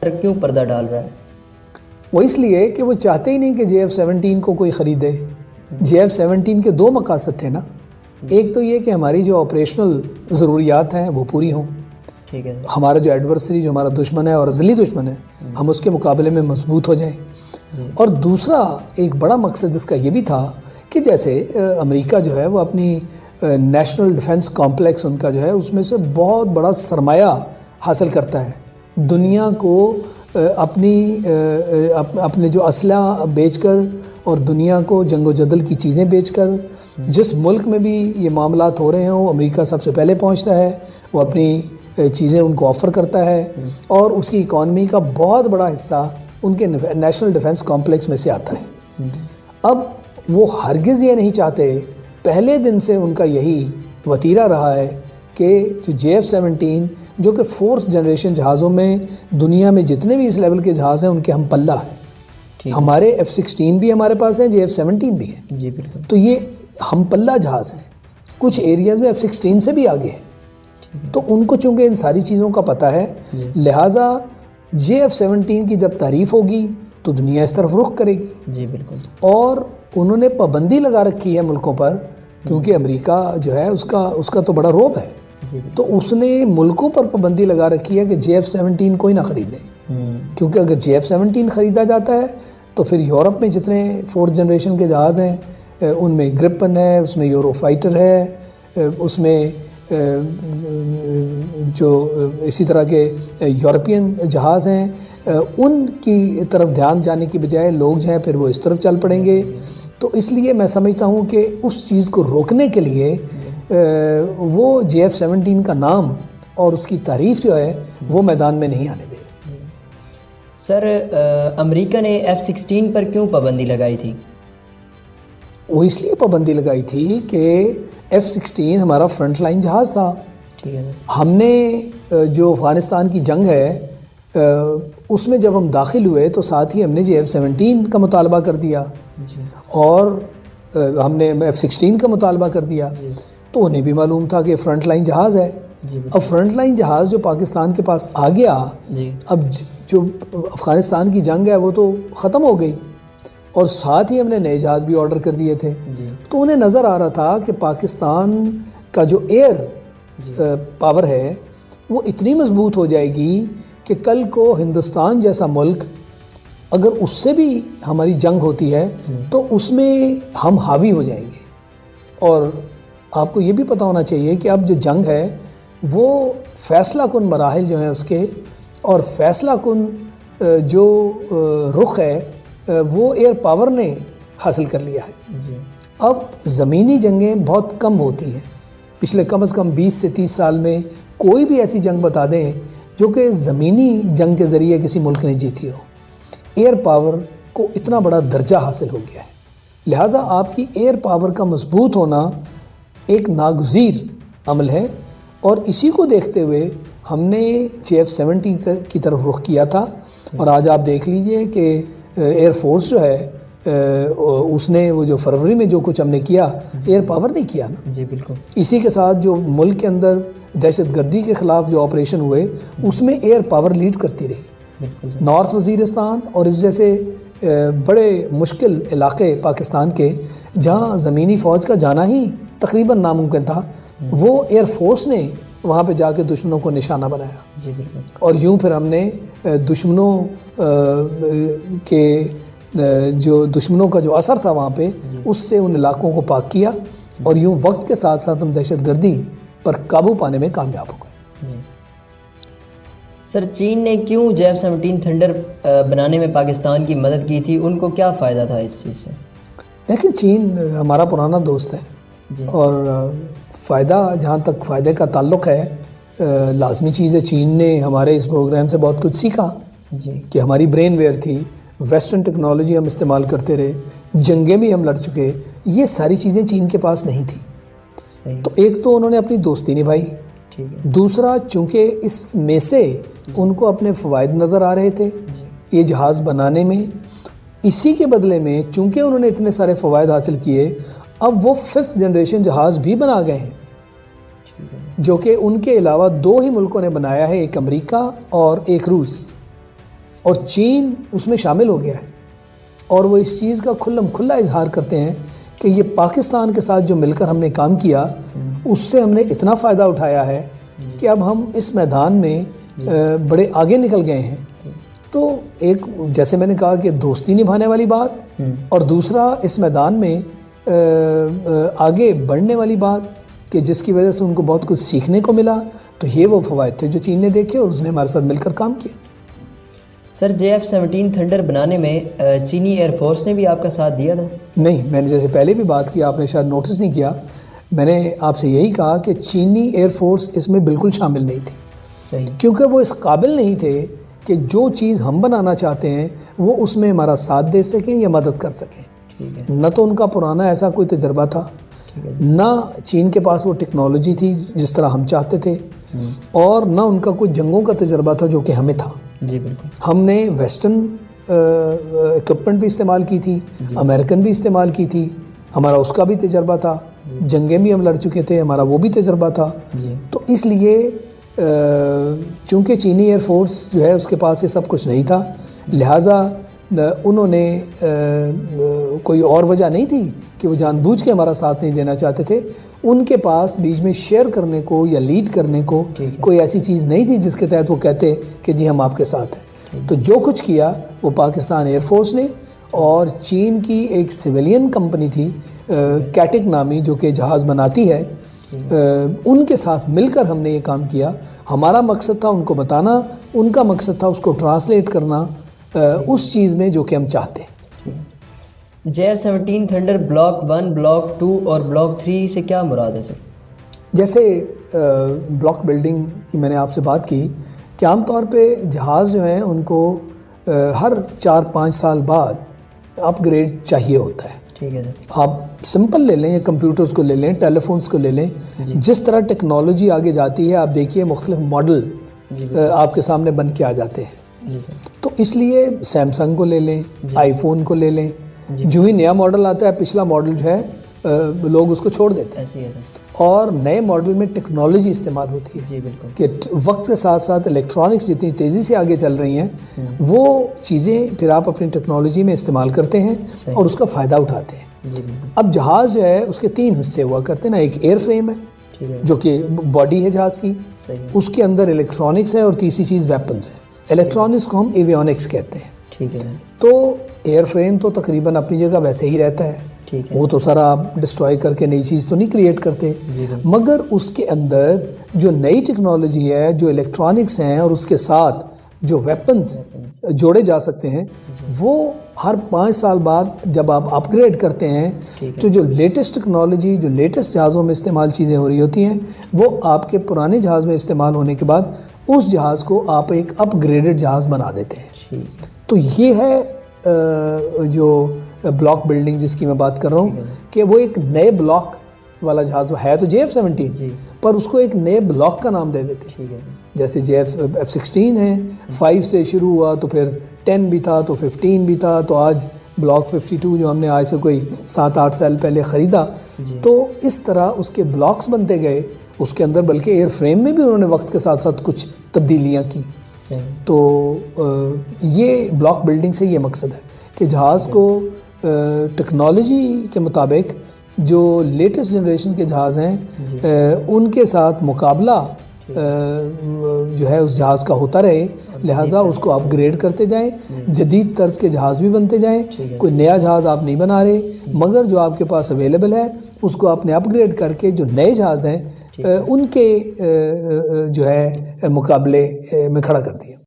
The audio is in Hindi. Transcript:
क्यों पर्दा डाल रहा है? वो इसलिए कि वो चाहते ही नहीं कि JF-17 को कोई ख़रीदे। JF-17 के दो मकासद थे ना, एक तो ये कि हमारी जो ऑपरेशनल ज़रूरियात हैं वो पूरी हों, ठीक है, हमारा जो एडवर्सरी, जो हमारा दुश्मन है और अज़ली दुश्मन है, हम उसके मुकाबले में मजबूत हो जाएं। और दूसरा एक बड़ा मकसद इसका ये भी था कि जैसे अमेरिका जो है वो अपनी नेशनल डिफेंस कॉम्प्लेक्स उनका जो है उसमें से बहुत बड़ा सरमाया हासिल करता है, दुनिया को अपने जो असलहा बेचकर और दुनिया को जंगो जदल की चीज़ें बेचकर, जिस मुल्क में भी ये मामलात हो रहे हों अमेरिका सबसे पहले पहुंचता है, वो अपनी चीज़ें उनको ऑफ़र करता है और उसकी इकॉनमी का बहुत बड़ा हिस्सा उनके नेशनल डिफेंस कॉम्प्लेक्स में से आता है। अब वो हरगिज़ ये नहीं चाहते, पहले दिन से उनका यही वतीरा रहा है कि जो JF-17 जो कि फोर्थ जनरेशन जहाज़ों में दुनिया में जितने भी इस लेवल के जहाज़ हैं उनके हम पल्ला है। हमारे F-16 भी हमारे पास है, JF-17 भी है। जी बिल्कुल। तो ये हम पल्ला जहाज़ हैं, कुछ एरियाज़ में F-16 से भी आगे है। तो उनको चूँकि इन सारी चीज़ों का पता है, लिहाजा JF-17 की जब तारीफ़ होगी तो दुनिया इस तरफ रुख करेगी। जी बिल्कुल। और उन्होंने पाबंदी लगा रखी है मुल्कों पर, क्योंकि अमेरिका जो है उसका तो बड़ा रोब है, तो उसने मुल्कों पर पाबंदी लगा रखी है कि JF-17 कोई ना ख़रीदे, क्योंकि अगर JF-17 ख़रीदा जाता है तो फिर यूरोप में जितने फोर्थ जनरेशन के जहाज़ हैं उनमें ग्रिपन है, उसमें यूरो फाइटर है, उसमें जो इसी तरह के यूरोपियन जहाज़ हैं, उनकी तरफ ध्यान जाने की बजाय लोग जो हैं फिर वो इस तरफ चल पड़ेंगे। तो इसलिए मैं समझता हूँ कि उस चीज़ को रोकने के लिए वो JF-17 का नाम और उसकी तारीफ़ जो है वो मैदान में नहीं आने दे। सर, अमेरिका ने F-16 पर क्यों पाबंदी लगाई थी? वो इसलिए पाबंदी लगाई थी कि F-16 हमारा फ्रंट लाइन जहाज़ था। ठीक है। हमने जो अफ़गानिस्तान की जंग है उसमें जब हम दाखिल हुए तो साथ ही हमने JF-17 का मुतालबा कर दिया और हमने F-16 का मुतालबा कर दिया। तो उन्हें भी मालूम था कि फ्रंट लाइन जहाज़ है। अब फ्रंट लाइन जहाज़ जो पाकिस्तान के पास आ गया, अब जो अफ़गानिस्तान की जंग है वो तो ख़त्म हो गई और साथ ही हमने नए जहाज़ भी ऑर्डर कर दिए थे। तो उन्हें नज़र आ रहा था कि पाकिस्तान का जो एयर पावर है वो इतनी मजबूत हो जाएगी कि कल को हिंदुस्तान जैसा मुल्क अगर उससे भी हमारी जंग होती है तो उसमें हम हावी हो जाएंगे। और आपको ये भी पता होना चाहिए कि अब जो जंग है वो फ़ैसला कुन मराहिल जो हैं उसके, और फ़ैसला कुन जो रुख है वो एयर पावर ने हासिल कर लिया है। अब ज़मीनी जंगें बहुत कम होती हैं, पिछले कम से कम 20 से 30 साल में कोई भी ऐसी जंग बता दें जो कि ज़मीनी जंग के ज़रिए किसी मुल्क ने जीती हो। एयर पावर को इतना बड़ा दर्जा हासिल हो गया है, लिहाजा आपकी एयर पावर का मजबूत होना एक नागुज़ीर अमल है। और इसी को देखते हुए हमने JF-17 की तरफ रुख किया था। और आज आप देख लीजिए कि एयर फोर्स जो है उसने वो जो फरवरी में जो कुछ हमने किया, एयर पावर ने किया ना। जी बिल्कुल। इसी के साथ जो मुल्क के अंदर दहशतगर्दी के ख़िलाफ़ जो ऑपरेशन हुए उसमें एयर पावर लीड करती रही। नॉर्थ वज़ीरिस्तान और इस जैसे बड़े मुश्किल इलाके पाकिस्तान के जहाँ ज़मीनी फ़ौज का जाना ही तकरीबन नामुमकिन था, वो एयर फोर्स ने वहाँ पे जाके दुश्मनों को निशाना बनाया। जी बिल्कुल। और यूँ फिर हमने दुश्मनों के जो दुश्मनों का जो असर था वहाँ पे उससे उन इलाकों को पाक किया और यूँ वक्त के साथ साथ हम दहशतगर्दी पर काबू पाने में कामयाब हो गए। सर, चीन ने क्यों JF-17 थंडर बनाने में पाकिस्तान की मदद की थी? उनको क्या फ़ायदा था इस चीज़ से? देखिए, चीन हमारा पुराना दोस्त है और फ़ायदा जहाँ तक फ़ायदे का ताल्लुक़ है, लाजमी चीज़ है। चीन ने हमारे इस प्रोग्राम से बहुत कुछ सीखा कि हमारी ब्रेन वेयर थी, वेस्टर्न टेक्नोलॉजी हम इस्तेमाल करते रहे, जंगें भी हम लड़ चुके, ये सारी चीज़ें चीन के पास नहीं थी। तो एक तो उन्होंने अपनी दोस्ती निभाई, दूसरा चूँकि इसमें से उनको अपने फ़वाइद नज़र आ रहे थे ये जहाज़ बनाने में, इसी के बदले में चूँकि उन्होंने इतने सारे फ़वाइद हासिल किए, अब वो 5th जनरेशन जहाज़ भी बना गए हैं जो कि उनके अलावा 2 ही मुल्कों ने बनाया है, एक अमेरिका और एक रूस। और चीन उसमें शामिल हो गया है और वो इस चीज़ का खुल्ला इजहार करते हैं कि ये पाकिस्तान के साथ जो मिलकर हमने काम किया उससे हमने इतना फ़ायदा उठाया है कि अब हम इस मैदान में बड़े आगे निकल गए हैं। तो एक जैसे मैंने कहा कि दोस्ती निभाने वाली बात और दूसरा इस मैदान में आगे बढ़ने वाली बात कि जिसकी वजह से उनको बहुत कुछ सीखने को मिला। तो ये वो फ़वाइद थे जो चीन ने देखे और उसने हमारे साथ मिलकर काम किया। सर JF-17 थंडर बनाने में चीनी एयरफोर्स ने भी आपका साथ दिया था? नहीं, मैंने जैसे पहले भी बात की, आपने शायद नोटिस नहीं किया, मैंने आपसे यही कहा कि चीनी एयरफोर्स इसमें बिल्कुल शामिल नहीं थी। सही। क्योंकि वो इस काबिल नहीं थे कि जो चीज़ हम बनाना चाहते हैं वो उसमें हमारा साथ दे सकें या मदद कर सकें। ठीक है। न तो उनका पुराना ऐसा कोई तजर्बा था, ना चीन के पास वो टेक्नोलॉजी थी जिस तरह हम चाहते थे, और ना उनका कोई जंगों का तजर्बा था जो कि हमें था। जी बिल्कुल। हमने वेस्टर्न इक्विपमेंट भी इस्तेमाल की थी, अमेरिकन भी इस्तेमाल की थी, हमारा उसका भी तजर्बा था, जंगें भी हम लड़ चुके थे, हमारा वो भी तजर्बा था। तो इसलिए चूँकि चीनी एयरफोर्स जो है उसके पास ये सब कुछ नहीं था, लिहाजा उन्होंने कोई और वजह नहीं थी कि वो जानबूझ के हमारा साथ नहीं देना चाहते थे। उनके पास बीच में शेयर करने को या लीड करने को कोई ऐसी चीज़ नहीं थी जिसके तहत वो कहते कि जी हम आपके साथ हैं। तो जो कुछ किया वो पाकिस्तान एयरफोर्स ने और चीन की एक सिविलियन कंपनी थी कैटिक नामी जो कि जहाज़ बनाती है, उनके साथ मिलकर हमने ये काम किया। हमारा मकसद था उनको बताना, उनका मकसद था उसको ट्रांसलेट करना उस चीज़ में जो कि हम चाहते हैं। JF-17 थंडर ब्लॉक 1, ब्लॉक 2 और ब्लॉक 3 से क्या मुराद है सर? जैसे ब्लॉक बिल्डिंग की मैंने आपसे बात की कि आमतौर पे जहाज़ जो हैं उनको हर 4-5 साल बाद अपग्रेड चाहिए होता है। ठीक है सर। आप सिंपल ले लें या कंप्यूटर्स को ले लें, टेलीफोन्स को ले लें, जिस तरह टेक्नोलॉजी आगे जाती है आप देखिए मुख्तलिफ मॉडल आपके सामने बन के आ जाते हैं। जी सर। तो इसलिए सैमसंग को ले लें, आईफोन को ले लें, जो ही नया मॉडल आता है पिछला मॉडल जो है लोग उसको छोड़ देते हैं। ऐसी है सर। और नए मॉडल में टेक्नोलॉजी इस्तेमाल होती है। जी बिल्कुल। कि वक्त के साथ साथ इलेक्ट्रॉनिक्स जितनी तेज़ी से आगे चल रही हैं वो चीज़ें फिर आप अपनी टेक्नोलॉजी में इस्तेमाल करते हैं और उसका फ़ायदा उठाते हैं। जी बिल्कुल। अब जहाज़ जो है उसके 3 हिस्से हुआ करते हैं ना, एक एयर फ्रेम है, ठीक है, जो कि बॉडी है जहाज़ की, सही। उसके अंदर इलेक्ट्रॉनिक्स है और तीसरी चीज़ वेपन्स है। इलेक्ट्रॉनिक्स को हम एवियोनिक्स कहते हैं। ठीक है। तो एयर फ्रेम तो तकरीबन अपनी जगह वैसे ही रहता है, ठीक है। वो तो सारा आप डिस्ट्रॉय करके नई चीज़ तो नहीं क्रिएट करते, मगर उसके अंदर जो नई टेक्नोलॉजी है, जो इलेक्ट्रॉनिक्स हैं और उसके साथ जो वेपन्स जोड़े जा सकते हैं, वो हर 5 साल बाद जब आप अपग्रेड करते हैं तो जो लेटेस्ट टेक्नोलॉजी, जो लेटेस्ट जहाज़ों में इस्तेमाल चीज़ें हो रही होती हैं, वो आपके पुराने जहाज़ में इस्तेमाल होने के बाद उस जहाज़ को आप एक अपग्रेडेड जहाज़ बना देते हैं। तो ये है जो ब्लॉक बिल्डिंग जिसकी मैं बात कर रहा हूँ कि वो एक नए ब्लॉक वाला जहाज़ है तो JF-17, पर उसको एक नए ब्लॉक का नाम दे देते हैं। जैसे F-16 है, 5 से शुरू हुआ तो फिर 10 भी था, तो 15 भी था, तो आज ब्लॉक 52 जो हमने आज से कोई 7-8 साल पहले ख़रीदा, तो इस तरह उसके ब्लॉक्स बनते गए। उसके अंदर बल्कि एयर फ्रेम में भी उन्होंने वक्त के साथ साथ कुछ तब्दीलियाँ की। तो ये ब्लॉक बिल्डिंग से ये मकसद है कि जहाज़ को टेक्नोलॉजी के मुताबिक जो लेटेस्ट जनरेशन के जहाज़ हैं उनके साथ मुकाबला जो है उस जहाज़ का होता रहे, लिहाजा उसको अपग्रेड करते जाएं, जदीद तर्ज के जहाज़ भी बनते जाएं। कोई नया जहाज़ आप नहीं बना रहे, मगर जो आपके पास अवेलेबल है उसको आपने अपग्रेड करके जो नए जहाज़ हैं उनके जो है मुकाबले में खड़ा कर दिया।